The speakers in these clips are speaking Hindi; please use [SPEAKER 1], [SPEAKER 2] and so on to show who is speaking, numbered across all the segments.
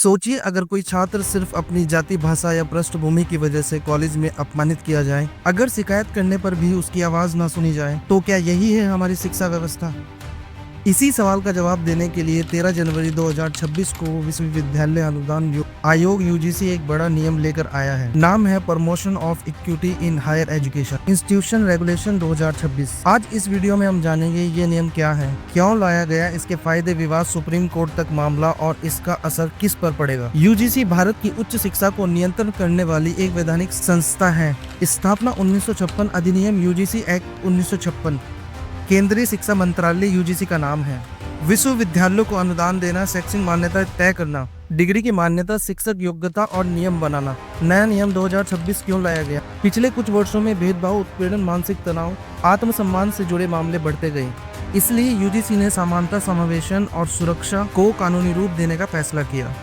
[SPEAKER 1] सोचिए अगर कोई छात्र सिर्फ अपनी जाति, भाषा या पृष्ठभूमि की वजह से कॉलेज में अपमानित किया जाए, अगर शिकायत करने पर भी उसकी आवाज ना सुनी जाए, तो क्या यही है हमारी शिक्षा व्यवस्था? इसी सवाल का जवाब देने के लिए 13 जनवरी 2026 को विश्वविद्यालय अनुदान आयोग यूजीसी एक बड़ा नियम लेकर आया है। नाम है promotion of equity in higher education institution regulation 2026। आज इस वीडियो में हम जानेंगे ये नियम क्या है, क्यों लाया गया, इसके फायदे, विवाद, सुप्रीम कोर्ट तक मामला और इसका असर किस पर पड़ेगा। यूजीसी भारत की उच्च शिक्षा को नियंत्रण करने वाली एक वैधानिक संस्था है। स्थापना 1956, अधिनियम यूजीसी एक्ट 1956, केंद्रीय शिक्षा मंत्रालय यूजीसी का नाम है। विश्वविद्यालयों को अनुदान देना, शैक्षिक मान्यता तय करना, डिग्री की मान्यता, शिक्षक योग्यता और नियम बनाना। नया नियम 2026 क्यों लाया गया? पिछले कुछ वर्षों में भेदभाव, उत्पीड़न, मानसिक तनाव, आत्मसम्मान से जुड़े मामले बढ़ते गए, इसलिए यूजीसी ने समानता, समावेशन और सुरक्षा को कानूनी रूप देने का फैसला किया।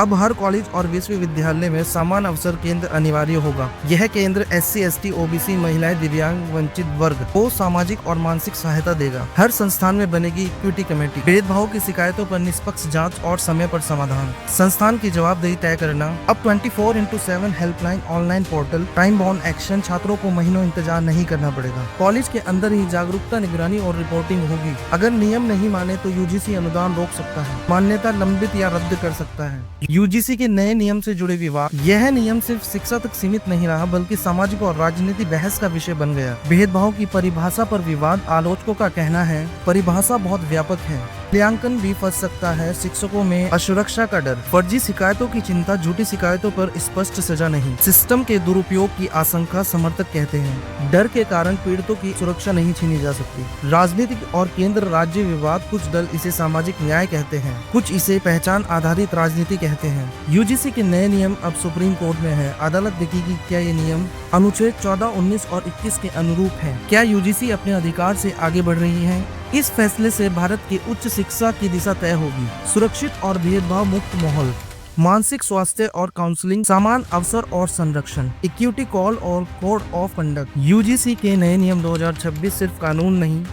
[SPEAKER 1] अब हर कॉलेज और विश्वविद्यालय में समान अवसर केंद्र अनिवार्य होगा। यह केंद्र SC, ST, OBC, महिलाएं, दिव्यांग, वंचित वर्ग को सामाजिक और मानसिक सहायता देगा। हर संस्थान में बनेगी इक्विटी कमेटी, भेदभाव की शिकायतों पर निष्पक्ष जांच और समय पर समाधान, संस्थान की जवाबदेही तय करना। अब 24/7 helpline, online portal, time bound action, छात्रों को महीनों इंतजार नहीं करना पड़ेगा। कॉलेज के अंदर ही जागरूकता, निगरानी और रिपोर्टिंग होगी। अगर नियम नहीं माने तो यूजीसी अनुदान रोक सकता है, मान्यता लंबित या रद्द कर सकता है। यूजीसी के नए नियम से जुड़े विवाद। यह नियम सिर्फ शिक्षा तक सीमित नहीं रहा, बल्कि सामाजिक और राजनीतिक बहस का विषय बन गया। भेदभाव की परिभाषा पर विवाद। आलोचकों का कहना है परिभाषा बहुत व्यापक है, मूल्यांकन भी फंस सकता है। शिक्षकों में असुरक्षा का डर, फर्जी शिकायतों की चिंता, झूठी शिकायतों पर स्पष्ट सजा नहीं, सिस्टम के दुरुपयोग की आशंका, समर्थक कहते हैं। डर के कारण पीड़ितों की सुरक्षा नहीं छीनी जा सकती। राजनीतिक और केंद्र राज्य विवाद। कुछ दल इसे सामाजिक न्याय कहते हैं, कुछ इसे पहचान आधारित राजनीति कहते हैं। यूजीसी के नए नियम अब सुप्रीम कोर्ट में है। अदालत देखेगी क्या ये नियम अनुच्छेद 14, 19 और 21 के अनुरूप है। क्या यूजीसी अपने अधिकार से आगे बढ़ रही है? इस फैसले से भारत की उच्च शिक्षा की दिशा तय होगी। सुरक्षित और भेदभाव मुक्त माहौल, मानसिक स्वास्थ्य और काउंसलिंग, समान अवसर और संरक्षण, इक्विटी कॉल और कोड ऑफ कंडक्ट। यूजीसी के नए नियम 2026 सिर्फ कानून नहीं,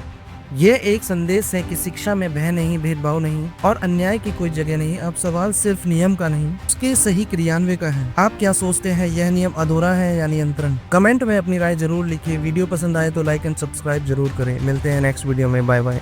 [SPEAKER 1] ये एक संदेश है कि शिक्षा में भय नहीं, भेदभाव नहीं और अन्याय की कोई जगह नहीं। अब सवाल सिर्फ नियम का नहीं, उसके सही क्रियान्वयन का है। आप क्या सोचते हैं, यह नियम अधूरा है या नियंत्रण? कमेंट में अपनी राय जरूर लिखिए। वीडियो पसंद आए तो लाइक एंड सब्सक्राइब जरूर करें। मिलते हैं नेक्स्ट वीडियो में। Bye bye.